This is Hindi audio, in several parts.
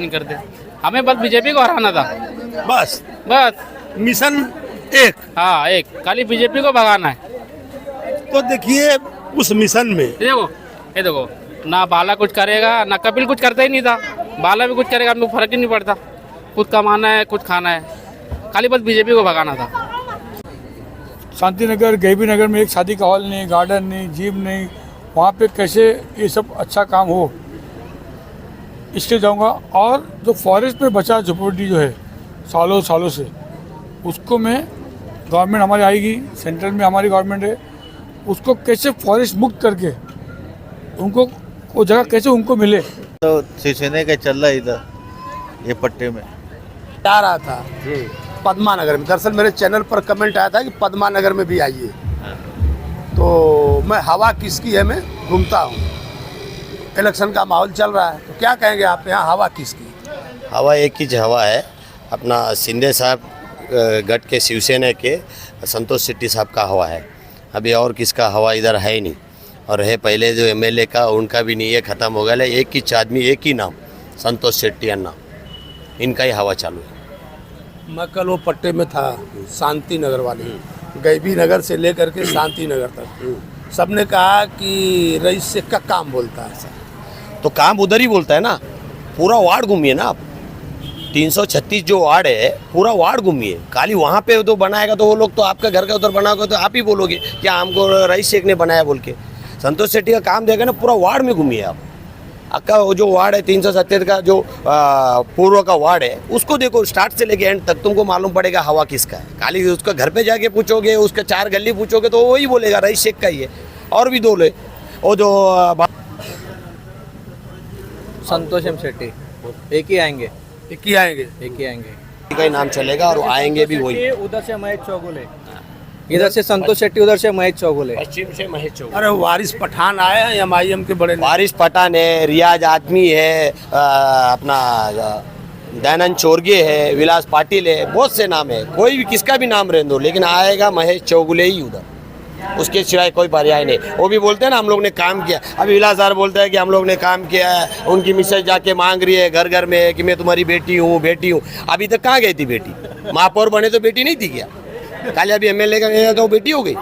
नहीं करते। हमें बस बीजेपी को हराना था, बस बस। मिशन एक। हाँ, एक खाली बीजेपी को भगाना है। तो देखिए उस मिशन में ये देखो, ना बाला कुछ करेगा ना कपिल कुछ करता ही नहीं था। बाला भी कुछ करेगा, हमको फर्क ही नहीं पड़ता। खुद कमाना है, खुद खाना है, खाली बस बीजेपी को भगाना था। शांति नगर, गैबी नगर में एक शादी का हॉल नहीं, गार्डन नहीं, जिम नहीं, वहाँ पे कैसे ये सब अच्छा काम हो इसलिए जाऊँगा। और जो फॉरेस्ट में बचा झोपड़ी जो है सालों सालों से, उसको मैं, गवर्नमेंट हमारी आएगी, सेंट्रल में हमारी गवर्नमेंट है, उसको कैसे फॉरेस्ट मुक्त करके उनको वो जगह कैसे उनको मिले। तो शिवसेना का चल रहा है इधर ये पट्टे में जा रहा था पद्मा नगर में। दरअसल मेरे चैनल पर कमेंट आया था कि पद्मा नगर में भी आइए, तो मैं हवा किसकी है मैं घूमता हूँ। इलेक्शन का माहौल चल रहा है, तो क्या कहेंगे आप, यहाँ हवा किसकी? हवा एक ही हवा है, अपना शिंदे साहब गढ़ के शिवसेना के संतोष शेट्टी साहब का हवा है। अभी और किसका हवा इधर है ही नहीं, और है पहले जो एमएलए का उनका भी नहीं है, ख़त्म हो गया। एक ही आदमी, एक ही नाम, संतोष शेट्टी अन्ना, इनका ही हवा चालू है। मैं कल वो पट्टे में था, शांति नगर वाले, गैबी नगर से लेकर के शांति नगर तक सबने कहा कि रईस से का काम बोलता है सर। तो काम उधर ही बोलता है ना, पूरा वार्ड घूमिए ना आप। 336 जो वार्ड है पूरा वार्ड घूमिए, खाली वहाँ पे तो बनाएगा तो वो लोग तो आपका घर का उधर बनाओगे तो आप ही बोलोगे क्या हमको रईस शेख ने बनाया बोल के। संतोष शेट्टी का काम देगा ना, पूरा वार्ड में घूमिए आप। आपका वो जो वार्ड है 370 का जो पूर्व का वार्ड है, उसको देखो स्टार्ट से लेके एंड तक, तुमको मालूम पड़ेगा हवा किसका है। खाली उसका घर पे जाके पूछोगे, उसका 4 गली पूछोगे तो वही बोलेगा रईस शेख का ही है। और भी दो ले, वो जो संतोष शेट्टी एक ही आएंगे, एक ही आएंगे, एक ही आएंगे। का ही नाम चलेगा और आएंगे भी वही। उधर से महेश चौगुले, इधर से संतोष शेट्टी, उधर से महेश चौगुले। पश्चिम से महेश चौगुले। अरे वारिस पठान आए हैं एमआईएम के बड़े। वारिस पठान है, रियाज आदमी है, अपना दयानंद चोरगे है, विलास पाटिल है, बहुत से नाम है। कोई भी किसका भी नाम रहने दो, लेकिन आएगा महेश चौगुले ही उधर, उसके सिवाय कोई पर्याय नहीं। वो भी बोलते हैं ना हम लोग ने काम किया। अभी विलास सर बोलते हैं कि हम लोग ने काम किया है, उनकी मिसेज जाके मांग रही है घर घर में कि मैं तुम्हारी बेटी हूँ, बेटी हूँ। अभी तक कहाँ गई थी बेटी? महापौर बने तो बेटी नहीं थी क्या? खाली अभी एमएलए का तो बेटी हो गई।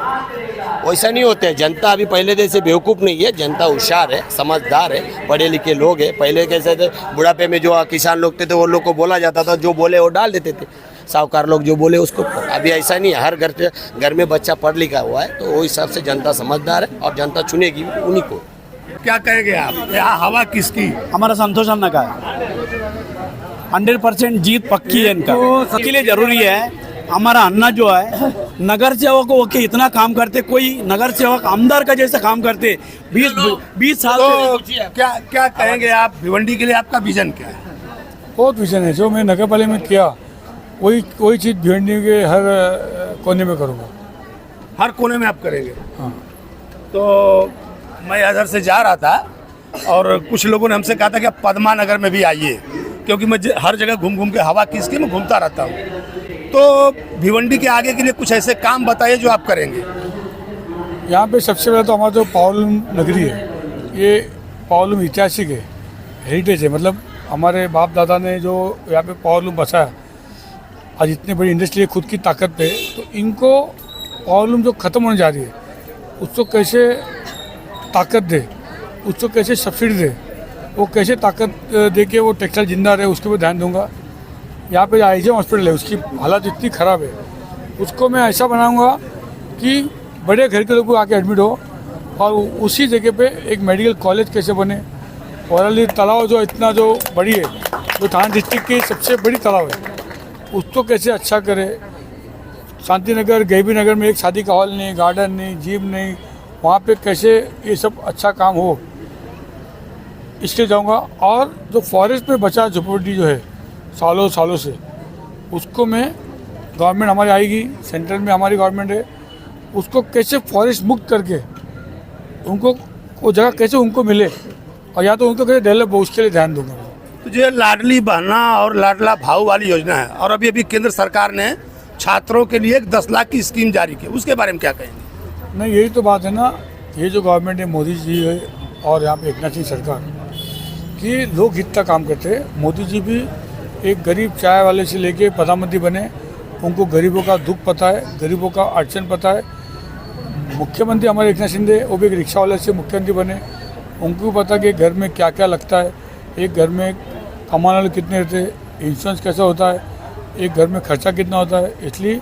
वैसा नहीं होते हैं। जनता अभी पहले जैसे बेवकूफ़ नहीं है, जनता होशियार है, समझदार है, पढ़े लिखे लोग हैं। पहले कैसे थे, बुढ़ापे में जो किसान लोग थे वो लोग को बोला जाता था, जो बोले वो डाल देते थे, साहूकार लोग जो बोले उसको। अभी ऐसा नहीं है, हर घर में बच्चा पढ़ लिखा हुआ है, तो वो हिसाब से जनता समझदार है और जनता चुनेगी उन्हीं को। क्या कहेंगे आप, यहाँ हवा किसकी? हमारा संतोष अन्ना का है, 100% जीत पक्की है इनका। इसके लिए जरूरी है हमारा अन्ना जो है नगर सेवक होके इतना काम करते, कोई नगर सेवक आमदार का जैसा काम करते 20 साल। तो क्या कहेंगे आप, भिवंडी के लिए आपका विजन क्या है? बहुत विजन है जो मैं नगर पालिका में किया, वही चीज़ भिवंडी के हर कोने में करूँगा। हर कोने में आप करेंगे? हाँ। तो मैं इधर से जा रहा था और कुछ लोगों ने हमसे कहा था कि आप पद्मा नगर में भी आइए, क्योंकि मैं हर जगह घूम घूम के हवा किसकी मैं घूमता रहता हूँ। तो भिवंडी के आगे के लिए कुछ ऐसे काम बताइए जो आप करेंगे। यहाँ पे सबसे पहले तो हमारा जो पावलूम नगरी है, ये पावलूम ऐतिहासिक है, हेरिटेज है। मतलब हमारे बाप दादा ने जो यहाँ पे पावलूम बसाया, आज इतनी बड़ी इंडस्ट्री है खुद की ताकत पे, तो इनको पावलूम जो ख़त्म होने जा रही है उसको कैसे ताकत दे, उसको कैसे सब्सिडी दे, वो कैसे ताकत दे के वो टेक्सटाइल जिंदा रहे, उसके ऊपर ध्यान दूंगा। यहाँ पे आईजीएम हॉस्पिटल है, उसकी हालत इतनी ख़राब है, उसको मैं ऐसा बनाऊंगा कि बड़े घर के लोग आके एडमिट हो, और उसी जगह पे एक मेडिकल कॉलेज कैसे बने। औरली तालाब जो इतना जो बड़ी है, जो थाना डिस्ट्रिक्ट की सबसे बड़ी तालाब है, उसको कैसे अच्छा करे। शांति नगर, गैबी नगर में एक शादी का हॉल नहीं, गार्डन नहीं, जिम नहीं, वहाँ पे कैसे ये सब अच्छा काम हो इसलिए जाऊँगा। और जो फॉरेस्ट में बचा झोपड़ी जो है सालों सालों से, उसको मैं, गवर्नमेंट हमारी आएगी, सेंट्रल में हमारी गवर्नमेंट है, उसको कैसे फॉरेस्ट मुक्त करके उनको वो जगह कैसे उनको मिले, और या तो उनको कैसे डेवलप हो, उसके लिए ध्यान दूंगा। तो जो लाडली बहना और लाडला भाऊ वाली योजना है, और अभी केंद्र सरकार ने छात्रों के लिए 10 लाख की स्कीम जारी की, उसके बारे में क्या कहेंगे? नहीं, यही तो बात है ना, ये जो गवर्नमेंट है मोदी जी है और यहाँ पे एकनाथ सिंह सरकार, कि लोग हित का काम करते हैं। मोदी जी भी एक गरीब चाय वाले से लेके प्रधानमंत्री बने, उनको गरीबों का दुख पता है, गरीबों का अड़चन पता है। मुख्यमंत्री हमारे एकनाथ शिंदे, वो भी एक रिक्शा वाले से मुख्यमंत्री बने, उनको भी पता कि घर में क्या क्या लगता है, एक घर में कमाने वाले कितने रहते हैं, इंश्योरेंस कैसा होता है, एक घर में खर्चा कितना होता है। इसलिए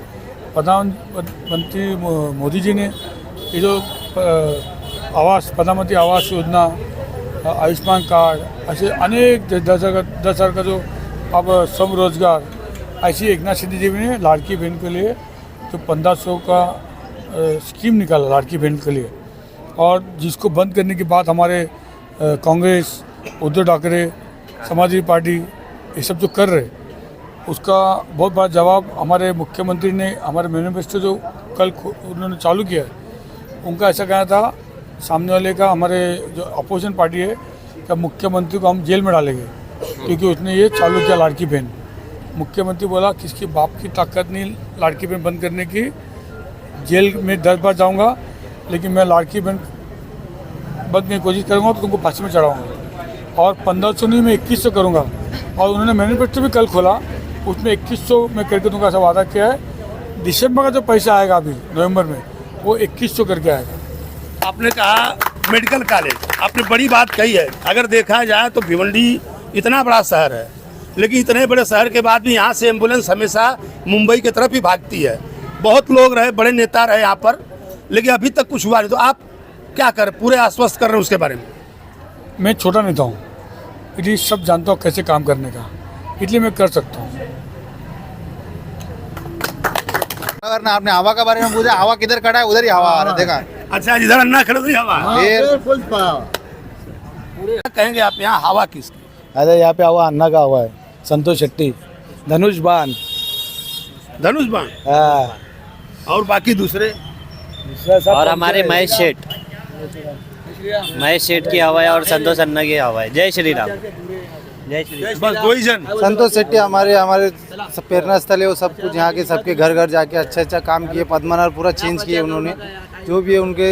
प्रधानमंत्री मोदी जी ने ये जो प्रधानमंत्री आवास योजना, आयुष्मान कार्ड, ऐसे अनेक 10,000 का जो अब स्वरोजगार, ऐसी एकनाथ शिंदे जी ने लाड़की बहन के लिए जो 1500 का स्कीम निकाला लाड़की बहन के लिए, और जिसको बंद करने की बात हमारे कांग्रेस, उद्धव ठाकरे, समाजवादी पार्टी ये सब जो कर रहे, उसका बहुत बड़ा जवाब हमारे मुख्यमंत्री ने हमारे मैनिफेस्टो जो कल उन्होंने चालू किया है, उनका ऐसा कहना था सामने वाले का, हमारे जो अपोजिशन पार्टी है, कि मुख्यमंत्री को हम जेल में डालेंगे क्योंकि उसने ये चालू किया लाड़की बहन। मुख्यमंत्री बोला किसकी बाप की ताकत नहीं लाड़की बहन बंद करने की, जेल में 10 बार जाऊंगा लेकिन मैं लाड़की बहन बंद करने की कोशिश करूंगा तो तुमको फांसी में चढ़ाऊंगा, और 1500 नहीं मैं 2100 करूंगा। और उन्होंने मैनिफेस्टो भी कल खोला, उसमें 2100 में करके तुमको ऐसा वादा किया है। दिसंबर का जो पैसा आएगा अभी नवंबर में, वो 2100 करके आएगा। आपने कहा मेडिकल कॉलेज, आपने बड़ी बात कही है। अगर देखा जाए तो भिवंडी इतना बड़ा शहर है, लेकिन इतने बड़े शहर के बाद भी यहाँ से एम्बुलेंस हमेशा मुंबई की तरफ ही भागती है। बहुत लोग रहे, बड़े नेता रहे यहाँ पर, लेकिन अभी तक कुछ हुआ नहीं। तो आप क्या कर पूरे आश्वस्त कर रहे हैं उसके बारे में? मैं छोटा नेता हूँ, इसलिए सब जानता हूँ कैसे काम करने का, इसलिए मैं कर सकता हूँ। अगर ना आपने हवा के बारे में पूछा, हवा किधर खड़ा है उधर ही हवा आ रहा है, देखा। अच्छा, जिधर अन्ना खड़े उधर ही हवा। फिर कहेंगे आप यहाँ हवा किसकी? अरे यहाँ पे हवा अन्ना का हवा है, संतोष शेट्टी, धनुष बाण, धनुष बाण, और बाकी दूसरे और हमारे महेश सेठ की हवा है और संतोष अन्ना की हवा है। जय श्री राम। जय श्री राम। बस दो ही जन। संतोष शेट्टी हमारे सब प्रेरणा स्थल है, वो सब कुछ यहाँ के सबके घर घर जाके अच्छा काम किए। पद्मानगर पूरा चेंज किए उन्होंने, जो भी है उनके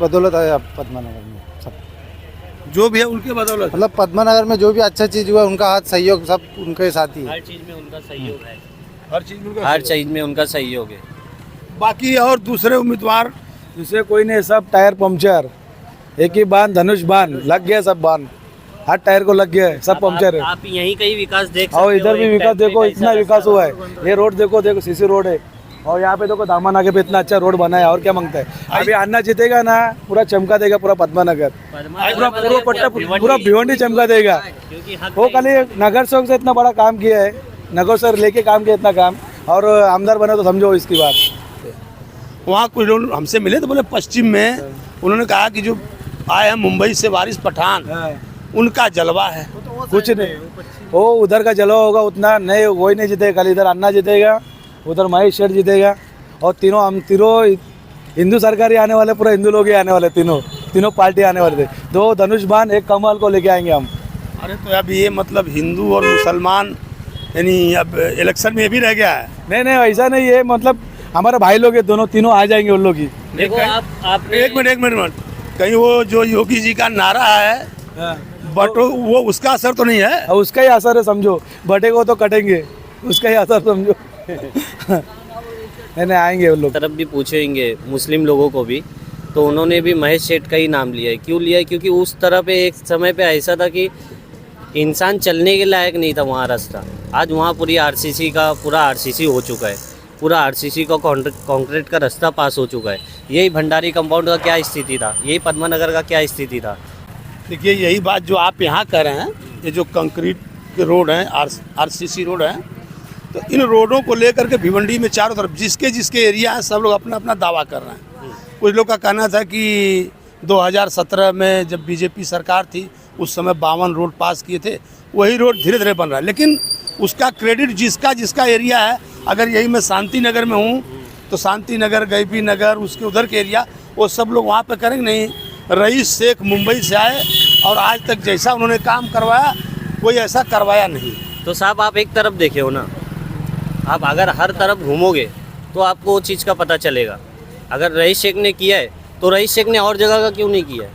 बदौलत है पद्मानगर में सब, जो भी है उनके बदौलत। मतलब पद्मानगर में जो भी अच्छा चीज़ हुआ उनका हाथ सहयोग सब उनके साथ ही है। हर चीज में उनका सहयोग है, हर चीज में हर चीज में उनका सहयोग है। बाकी और दूसरे उम्मीदवार दूसरे कोई नहीं, सब टायर पंक्चर, एक ही बांध धनुष बांध लग गया, सब बांध हर टायर को लग गया है, सब पंक्चर है। आप यहीं कहीं विकास देख सकते और हो। इधर भी एक विकास टाइम पे देखो, कैसा इतना विकास हुआ है। ये रोड देखो सीसी रोड है, और यहाँ पे देखो दामन आगे पे इतना अच्छा रोड बना है, और क्या मांगता है। अभी अन्ना जीतेगा ना, पूरा चमका देगा पूरा पद्मानगर, पूरा पट्टा पूरा भिवंडी चमका देगा। वो खाली नगर सेवक से इतना बड़ा काम किया है, नगर सर लेके काम किया इतना काम, और आमदार बने तो समझो इसकी बात। वहाँ कुछ लोग हमसे मिले तो बोले पश्चिम में उन्होंने कहा कि जो आए हैं मुंबई से वारिस पठान, उनका जलवा है। कुछ नहीं, वो उधर का जलवा होगा उतना नहीं, वही नहीं जीतेगा। कल इधर अन्ना जीतेगा, उधर महेश शेठ जीतेगा, और हम तीनों हिंदू सरकार ही आने वाले, पूरा हिंदू लोग ही आने वाले, तीनों पार्टी आने वाले थे। दो धनुष बाण, एक कमल को लेके आएंगे हम। अरे तो अब ये मतलब हिंदू और मुसलमान यानी अब इलेक्शन में ये भी रह गया है? नहीं ऐसा नहीं है, मतलब हमारे भाई लोग दोनों तीनों आ जाएंगे उन लोग ही। देखो आप एक मिनट कहीं वो जो योगी जी का नारा है बटो, वो उसका असर तो नहीं है? और उसका ही असर है समझो, बटेगा तो कटेंगे, उसका ही असर समझो। नहीं आएंगे उन लोग। तरफ भी पूछेंगे मुस्लिम लोगों को भी, तो उन्होंने भी महेश सेठ का ही नाम लिया है। क्यों लिया है? क्योंकि उस तरह पे एक समय पे ऐसा था कि इंसान चलने के लायक नहीं था वहाँ रास्ता। आज वहाँ पूरी आरसीसी हो चुका है, पूरा आरसीसी का कंक्रीट का रास्ता पास हो चुका है। यही भंडारी कंपाउंड का क्या स्थिति था, यही पद्मानगर का क्या स्थिति था। देखिए यही बात जो आप यहाँ कर रहे हैं, ये जो कंक्रीट के रोड हैं, आरसीसी रोड हैं, तो इन रोडों को लेकर के भिवंडी में चारों तरफ जिसके एरिया हैं सब लोग अपना अपना दावा कर रहे हैं। कुछ लोग का कहना था कि 2017 में जब बीजेपी सरकार थी उस समय 52 रोड पास किए थे, वही रोड धीरे धीरे बन रहा है, लेकिन उसका क्रेडिट जिसका एरिया है। अगर यही मैं शांति नगर में हूँ तो शांति नगर, गैबी नगर, उसके उधर के एरिया, वो सब लोग वहाँ पे करेंगे नहीं। रईस शेख मुंबई से आए और आज तक जैसा उन्होंने काम करवाया कोई ऐसा करवाया नहीं। तो साहब आप एक तरफ देखे हो ना, आप अगर हर तरफ घूमोगे तो आपको वो चीज़ का पता चलेगा। अगर रईस शेख ने किया है तो रईस शेख ने और जगह का क्यों नहीं किया है?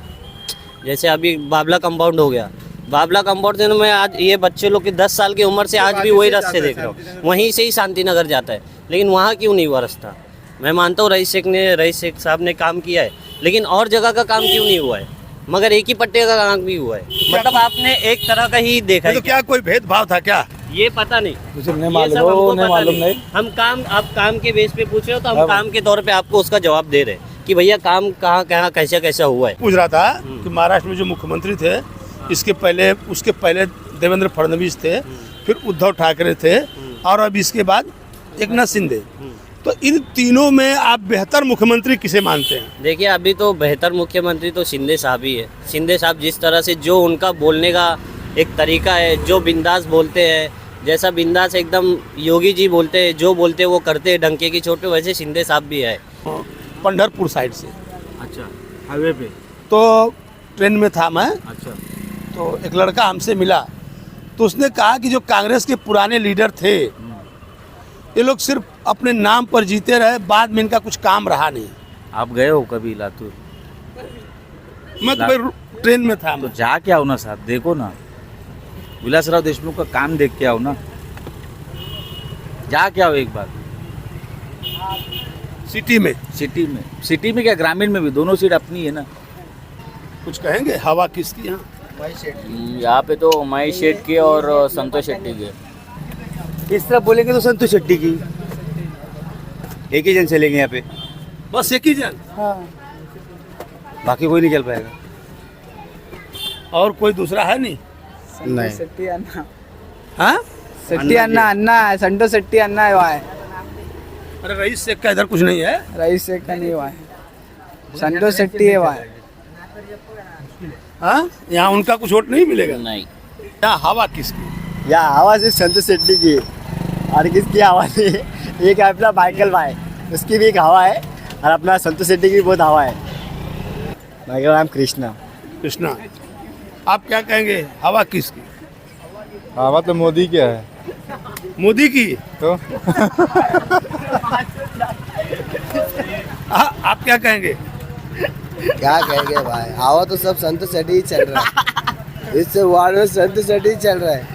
जैसे अभी बाबला कंपाउंड हो गया, बाबला कंपाउंड में आज ये बच्चे लोग की 10 साल की उम्र से आज भी वही रास्ते देख रहे हो, वहीं से ही शांति नगर जाता है, लेकिन वहाँ क्यों नहीं हुआ रास्ता? मैं मानता हूँ रईस शेख साहब ने काम किया है, लेकिन और जगह का काम क्यों नहीं हुआ है? मगर एक ही पट्टे का काम भी हुआ है, मतलब आपने एक तरह का ही देखा है। तो क्या कोई भेदभाव था क्या? ये पता नहीं, मुझे नहीं ये मालूम, सब हमको वो नहीं पता मालूम नहीं। हम आप काम के बेस पे पूछ रहे हो तो हम काम के तौर पे आपको उसका जवाब दे रहे हैं कि भैया काम कहाँ कहाँ कैसा कैसा हुआ है। पूछ रहा था कि महाराष्ट्र में जो मुख्यमंत्री थे, उसके पहले देवेंद्र फडणवीस थे, फिर उद्धव ठाकरे थे, और अब इसके बाद एकनाथ शिंदे। तो इन तीनों में आप बेहतर मुख्यमंत्री किसे मानते हैं? देखिए अभी तो बेहतर मुख्यमंत्री तो शिंदे साहब ही है। शिंदे साहब जिस तरह से जो उनका बोलने का एक तरीका है, जो बिंदास बोलते हैं, जैसा बिंदास एकदम योगी जी बोलते हैं, जो बोलते हैं वो करते हैं डंके की चोट पे, वैसे शिंदे साहब भी है। पंढरपुर साइड से। अच्छा, हाईवे पे। तो ट्रेन में था मैं, अच्छा, तो एक लड़का हमसे मिला, तो उसने कहा कि जो कांग्रेस के पुराने लीडर थे, ये लोग सिर्फ अपने नाम पर जीते रहे, बाद में इनका कुछ काम रहा नहीं। आप गए हो कभी लातूर? मैं तो भाई ट्रेन में था। तो जा के आओ ना साहब, देखो ना, विलासराव देशमुख का काम देख के आओ ना, जा के आओ एक बार। सिटी में क्या ग्रामीण में भी, दोनों सीट अपनी है ना। कुछ कहेंगे हवा किसकी यहाँ? यहाँ पे तो महेश शेठ की और संतोष शेट्टी की। इस तरह बोलेंगे तो संतोष शेट्टी की, एक ही जन चलेंगे यहाँ पे, बस एक ही जन, बाकी कोई नहीं चल पाएगा। और कोई दूसरा है नहीं? नहीं, शेट्टी अन्ना, हाँ, शेट्टी अन्ना है, संतोष शेट्टी अन्ना है, वहाँ है। अरे रईस शेख का इधर कुछ नहीं है? रईस शेख का नहीं हुआ है, संतोष शेट्टी है वहाँ। हाँ, यहाँ उनका कुछ वोट नहीं मिलेगा? नहीं। यहाँ हवा किसकी? या आवाज़ इस संतोष शेट्टी की, और किसकी आवाज़ है? एक है अपना माइकल भाई, उसकी भी एक हवा है, और अपना संतोष शेट्टी की भी बहुत हवा है। माइकल नाम कृष्णा। आप क्या कहेंगे, हवा किसकी? हवा तो मोदी क्या है, मोदी की। तो आप क्या कहेंगे? क्या कहेंगे भाई, हवा तो सब संतोष शेट्टी ही चल रहा है, इससे वार्ड में संतोष शेट्टी ही चल रहा है,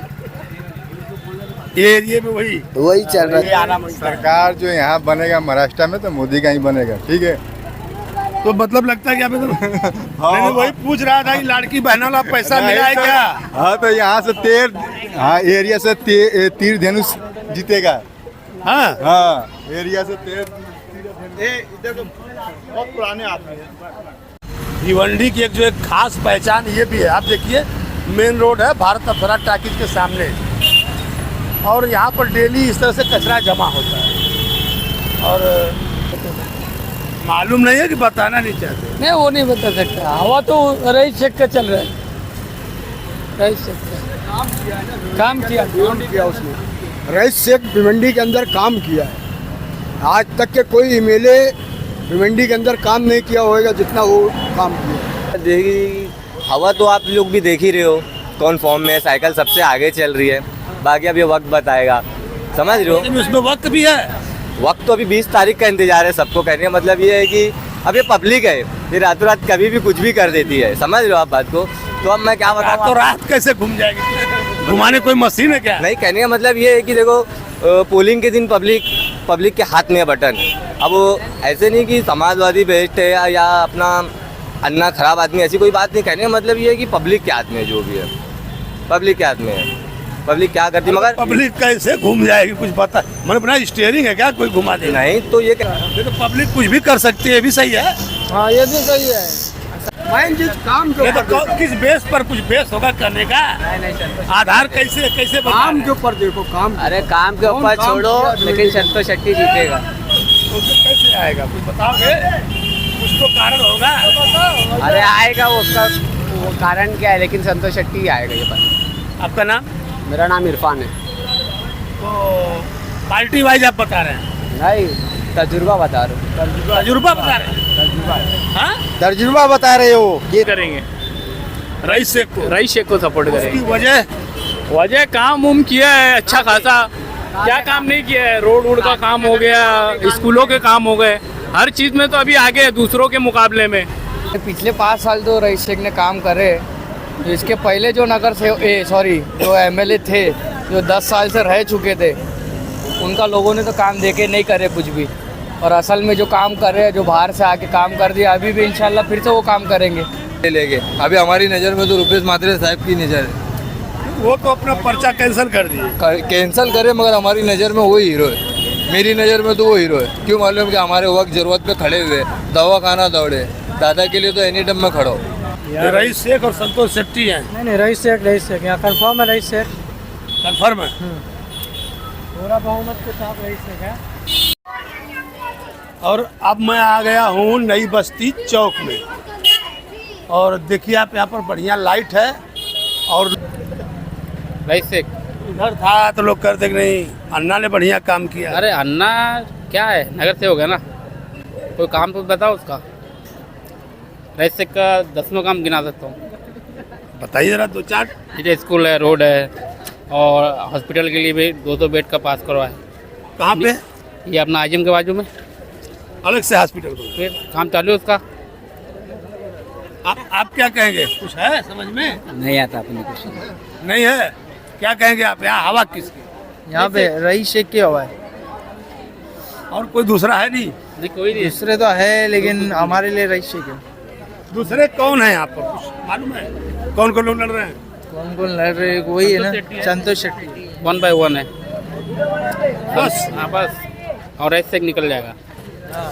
ये एरिया में वही चल रहा है। सरकार जो यहाँ बनेगा महाराष्ट्र में तो मोदी का ही बनेगा, ठीक है। तो मतलब लगता है कि अभी तो मैंने वही पूछ रहा था कि लड़की बहनों वाला पैसा मिला है क्या? हाँ, तो यहाँ से हाँ एरिया से तीर धनुष जीतेगा। हाँ, एरिया से इधर तो बहुत पुराने आदमी है। भिवंडी की एक खास पहचान ये भी है, आप देखिए मेन रोड है भारत अप्सरा टाकीज के सामने, और यहाँ पर डेली इस तरह से कचरा जमा होता है, और मालूम नहीं है कि बताना नहीं चाहते। नहीं, वो नहीं बता सकता। हवा तो रईस शेख का चल रहा है, रईस शेख का काम किया उसने। रईस शेख भिवंडी के अंदर काम किया है, आज तक के कोई एमएलए भिवंडी के अंदर काम नहीं किया होगा जितना वो काम किया। देखिए हवा तो आप लोग भी देख ही रहे हो कौन फॉर्म में है, साइकिल सबसे आगे चल रही है, बाकी अब ये वक्त बताएगा, समझ रहे हो। उसमें वक्त भी है, वक्त तो अभी 20 तारीख का इंतजार है सबको। कहने का मतलब ये है कि अब ये पब्लिक है, ये रातों रात कभी भी कुछ भी कर देती है, समझ रहे हो आप बात को। तो अब मैं क्या बताऊँ, तो रात कैसे घूम जाएगी? घुमाने कोई मशीन है क्या? नहीं, कहने का मतलब ये है कि देखो पोलिंग के दिन पब्लिक के हाथ में है बटन। अब वो ऐसे नहीं कि समाजवादी बेस्ट है या अपना अन्ना खराब आदमी, ऐसी कोई बात नहीं। कहने का मतलब ये है कि पब्लिक के हाथ में जो भी है, पब्लिक के हाथ में है, पब्लिक क्या करती है। मगर पब्लिक कैसे घूम जाएगी, कुछ पता मैंने अपना स्टीयरिंग है क्या, कोई घुमा दे? नहीं, तो ये तो पब्लिक कुछ भी कर सकती है, ये भी सही है। हाँ, ये भी सही है। काम ये तो किस बेस पर कुछ बेस होगा करने का? आधार कैसे काम के ऊपर देखो, काम। अरे काम के ऊपर छोड़ो, लेकिन संतोष शेट्टी जीतेगा। तो कैसे आएगा, कुछ बताओगे? कुछ तो कारण होगा। अरे आएगा, वो कारण क्या है, लेकिन संतोष शेट्टी ही आएगा ये बात। आपका नाम? मेरा नाम इरफान है। तो पार्टी वाइज आप बता रहे हैं? नहीं, तजुर्बा बता रहा हूँ। तजुर्बा बता रहे हैं? तर्जुमा बता रहे हो। ये करेंगे रईस शेख को सपोर्ट उसकी वजह काम उम किया है अच्छा खासा। क्या काम नहीं किया है? रोड का काम हो गया, स्कूलों के काम हो गए, हर चीज़ में तो अभी आगे है दूसरों के मुकाबले में। पिछले 5 साल तो रईस शेख ने काम करे, इसके पहले जो जो एमएलए थे, जो 10 साल से रह चुके थे, उनका लोगों ने तो काम देके नहीं करे कुछ भी। और असल में जो काम कर रहे हैं, जो बाहर से आके काम कर दिया, अभी भी इंशाल्लाह फिर से वो काम करेंगे। लेंगे अभी हमारी नज़र में तो रुपेश मात्रे साहब की नज़र है। वो तो अपना पर्चा कैंसिल कर दिए। कैंसिल करे मगर हमारी नज़र में वही हीरो है। मेरी नज़र में तो वो हीरो है। क्यों मालूम कि हमारे वक्त ज़रूरत पे खड़े हुए, दवा खाना दौड़े, दादा के लिए तो एनी टाइम में खड़ा हो। रईस शेख और संतोष शेट्टी हैं। नहीं, रईस शेख यहाँ कन्फर्म है। रईस शेख कन्फर्म है। पूरा बहुमत के साथ रईस शेख है। और अब मैं आ गया हूँ नई बस्ती चौक में, और देखिए आप यहाँ पर बढ़िया लाइट है। और रईस शेख इधर था तो लोग करते कि नहीं, अन्ना ने बढ़िया काम किया। अरे अन्ना क्या है, नगर से हो गया ना, कोई काम तो बताओ उसका। रईस शेख का 10वां काम गिना सकता हूँ। बताइए जरा 2-4। जैसे स्कूल है, रोड है, और हॉस्पिटल के लिए भी 200 बेड का पास करवाए। कहाँ पे? ये अपना आजम के बाजू में अलग से हॉस्पिटल को फिर काम चालू है उसका। आप क्या कहेंगे? कुछ है समझ में? नहीं आता अपने कुछ। नहीं है, क्या कहेंगे आप? यहाँ हवा किसकी? यहाँ पे रईस शेख की हवा है। और कोई दूसरा है नहीं? नहीं, कोई नहीं। दूसरे तो है, लेकिन हमारे लिए रईस शेख है। दूसरे कौन है यहाँ पर, कुछ मालूम है? कौन कौन लोग लड़ रहे हैं? कौन कौन लड़ रहे हैं? वही है ना, संतोष शेट्टी। 1 by 1 है बस। हाँ बस, और रईस शेख निकल जाएगा।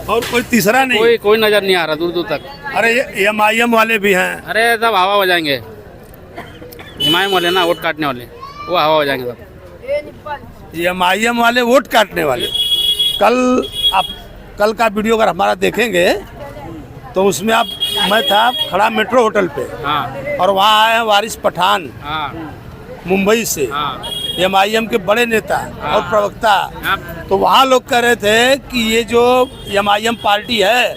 और कोई तीसरा नहीं? कोई नजर नहीं आ रहा दूर दूर तक। अरे ये MIM वाले भी हैं। अरे सब हवा हो जाएंगे। MIM वाले ना, वोट काटने वाले, वो हवा हो जाएंगे सब। ये MIM वाले वोट काटने वाले। कल का वीडियो अगर हमारा देखेंगे तो उसमें मैं था खड़ा मेट्रो होटल पे। हाँ। और वहाँ आए हैं वारिस पठान। हाँ। मुंबई से। हाँ। MIM के बड़े नेता। हाँ। और प्रवक्ता। हाँ। तो वहाँ लोग कह रहे थे कि ये जो MIM पार्टी है,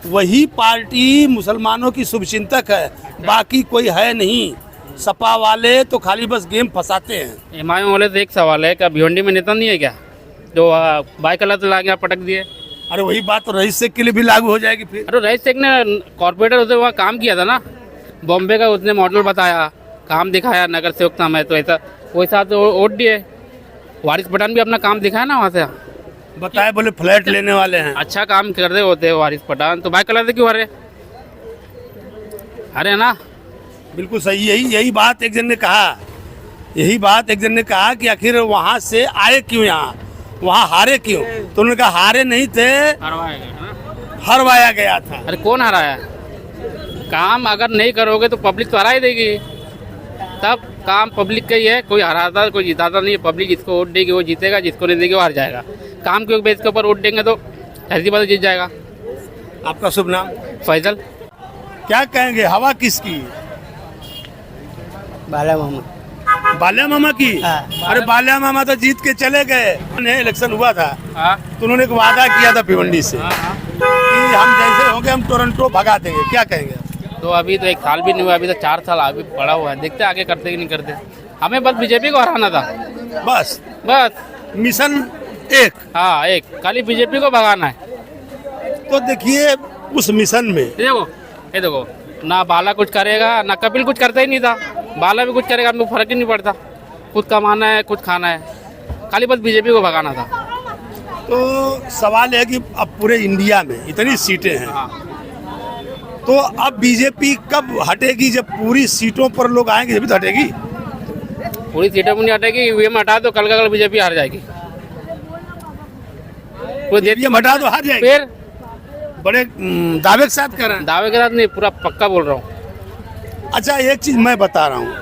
वही पार्टी मुसलमानों की शुभचिंतक है, बाकी कोई है नहीं। सपा वाले तो खाली बस गेम फंसाते हैं। MIM वाले से एक सवाल है, क्या भिवंडी में नेता नहीं है क्या, जो बाइक अल्लाह ला गया पटक दिए? अरे वही बात तो रईस शेख के लिए भी लागू हो जाएगी फिर। अरे रईस शेख ने कॉर्पोरेटर उसने वहाँ काम किया था ना, बॉम्बे का उसने मॉडल बताया, काम दिखाया, नगर सेवक था मैं, तो ऐसा वो हिसाब से वोट दिए। वारिस पठान भी अपना काम दिखाया ना वहाँ से, बताए बोले फ्लैट लेने वाले हैं। अच्छा काम कर रहे होते वारिस पठान, तो बाइक कलर से क्यों हरे? अरे ना, बिल्कुल सही। यही बात एक जन ने कहा। यही बात एक जन ने कहा कि आखिर वहाँ से आए क्यों, यहाँ वहाँ हारे क्यों? तो उन्होंने कहा हारे नहीं थे, हरवाया गया था। अरे कौन हराया? काम अगर नहीं करोगे तो पब्लिक तो हरा ही देगी। तब काम पब्लिक का ही है, कोई हराता कोई जिताता नहीं है। पब्लिक जिसको वोट देगी वो जीतेगा, जिसको नहीं देगी वो हार जाएगा। काम के बेस के ऊपर वोट देंगे तो ऐसी बात जीत जाएगा। आपका शुभ नाम? फैजल। क्या कहेंगे, हवा किसकी? बाला मोहम्मद। बाल्या मामा की? अरे बाल्या मामा तो जीत के चले गए। इलेक्शन हुआ था तो उन्होंने एक वादा किया था भिवंडी से कि हम जैसे होंगे हम टोरंटो भगा देंगे। क्या कहेंगे? तो अभी तो 1 साल भी नहीं हुआ, अभी तो 4 साल आगे पड़ा हुआ है। देखते आगे करते कि नहीं करते। हमें बस बीजेपी को हराना था, बस मिशन एक। हाँ, एक खाली बीजेपी को भगाना है। तो देखिए उस मिशन में ये देखो ना बाला कुछ करेगा, ना कपिल कुछ करता ही नहीं था। बाला भी कुछ करेगा, हमको फर्क ही नहीं पड़ता। खुद कमाना है, खुद खाना है, खाली बस बीजेपी को भगाना था। तो सवाल है कि अब पूरे इंडिया में इतनी सीटें हैं, तो अब बीजेपी कब हटेगी? जब पूरी सीटों पर लोग आएंगे जब तो हटेगी। पूरी सीटों में नहीं हटेगी। ईवीएम हटा दो, कल का कल बीजेपी हार जाएगी। ईवीएम हटा दो, हार जाएगी। फिर बड़े दावे के साथ कर रहे हैं। दावे के साथ नहीं, पूरा पक्का बोल रहा हूँ। अच्छा एक चीज़ मैं बता रहा हूँ,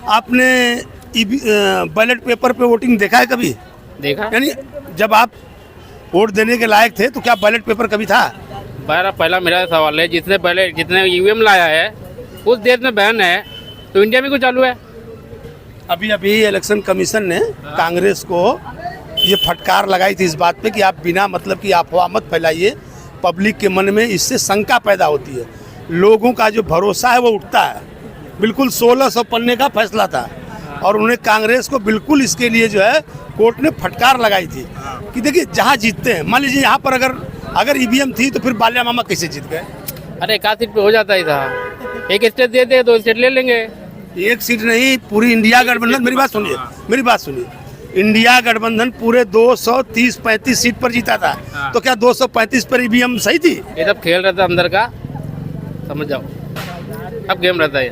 आपने बैलेट पेपर पे वोटिंग देखा है कभी? देखा। यानी जब आप वोट देने के लायक थे तो क्या बैलेट पेपर कभी था? पहला मेरा सवाल है, जितने ईवीएम लाया है उस देश में बैन है, तो इंडिया में क्यों चालू है? अभी इलेक्शन कमीशन ने कांग्रेस को ये फटकार लगाई थी इस बात पे कि आप बिना मतलब की अफवाह मत फैलाइए, पब्लिक के मन में इससे शंका पैदा होती है, लोगों का जो भरोसा है वो उठता है। बिल्कुल 1600 पन्ने का फैसला था और उन्होंने कांग्रेस को बिल्कुल इसके लिए जो है कोर्ट ने फटकार लगाई थी कि देखिए जहाँ जीतते हैं, मान लीजिए यहाँ पर अगर ईवीएम थी तो फिर बाल्या मामा कैसे जीत गए? अरे 1 सीट पे हो जाता ही था। एक स्टेट दे दे, 2 स्टेट ले लेंगे। एक सीट नहीं, पूरी इंडिया गठबंधन, मेरी बात सुनिए, इंडिया गठबंधन पूरे 230-35 सीट पर जीता था। तो क्या 235 पर ईवीएम सही थी? ये सब खेल रहता है अंदर का, समझ जाओ। अब गेम रहता है,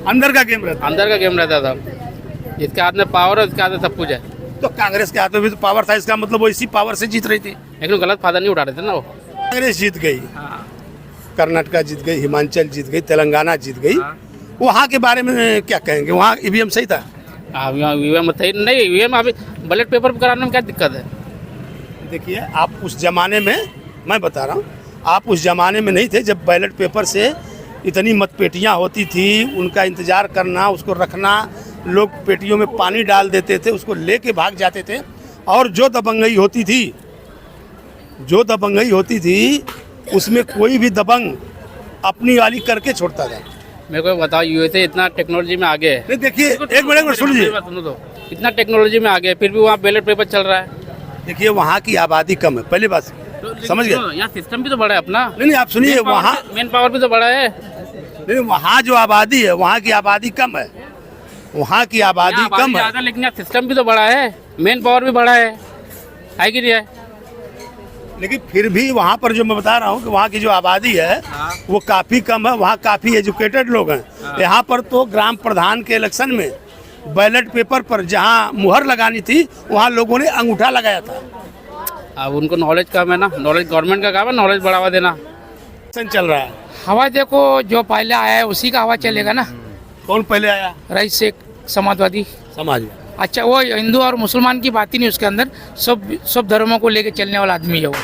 अंदर का गेम रहता है। अंदर का गेम रहता था। जिसके हाथ में पावर है उसके हाथ में सब कुछ है। तो कांग्रेस के हाथ में भी तो पावर था, इसका मतलब वो इसी पावर से जीत रही थी। लेकिन गलत फायदा नहीं उठा रहे थे ना वो। कांग्रेस जीत गई, कर्नाटका जीत गई, हिमाचल जीत गई, तेलंगाना जीत गई। वहाँ के बारे में क्या कहेंगे? वहाँ ईवीएम सही था? ईवीएम नहीं, ईवीएम अभी बैलेट पेपर कराने में क्या दिक्कत है? देखिए, आप उस जमाने में, मैं बता रहा हूँ, आप उस जमाने में नहीं थे जब बैलेट पेपर से इतनी मतपेटियाँ होती थी, उनका इंतजार करना, उसको रखना, लोग पेटियों में पानी डाल देते थे, उसको लेके भाग जाते थे। और जो दबंगई होती थी उसमें कोई भी दबंग अपनी वाली करके छोड़ता था। मेरे को बताओ, यूएसए इतना टेक्नोलॉजी में आगे है। नहीं, देखिए, एक मिनट सुनिए, सुनो तो, इतना टेक्नोलॉजी में आगे है, फिर भी वहाँ बैलेट पेपर चल रहा है। देखिए, वहाँ की आबादी कम है, पहली बात समझ गए। यहाँ सिस्टम भी तो बड़ा है अपना। नहीं, आप सुनिए, वहाँ मेन पावर भी तो बड़ा है। नहीं, वहाँ जो आबादी है, वहाँ की आबादी कम है, वहाँ की आबादी कम है, लेकिन यहाँ सिस्टम भी तो बड़ा है, मेन पावर भी बड़ा है कि नहीं है? लेकिन फिर भी वहाँ पर जो मैं बता रहा हूँ कि वहाँ की जो आबादी है वो काफ़ी कम है, वहाँ काफ़ी एजुकेटेड लोग हैं। यहाँ पर तो ग्राम प्रधान के इलेक्शन में बैलेट पेपर पर जहाँ मुहर लगानी थी वहाँ लोगों ने अंगूठा लगाया था। अब उनको नॉलेज कम है ना, नॉलेज गवर्नमेंट का काम है नॉलेज बढ़ावा देना। चल रहा है हवा देखो, जो पहले आया है उसी का हवा चलेगा ना। कौन पहले आया? रईस शेख, समाजवादी समाज में। अच्छा, वो हिंदू और मुसलमान की बात ही नहीं उसके अंदर, सब धर्मों को लेके चलने वाला आदमी है वो।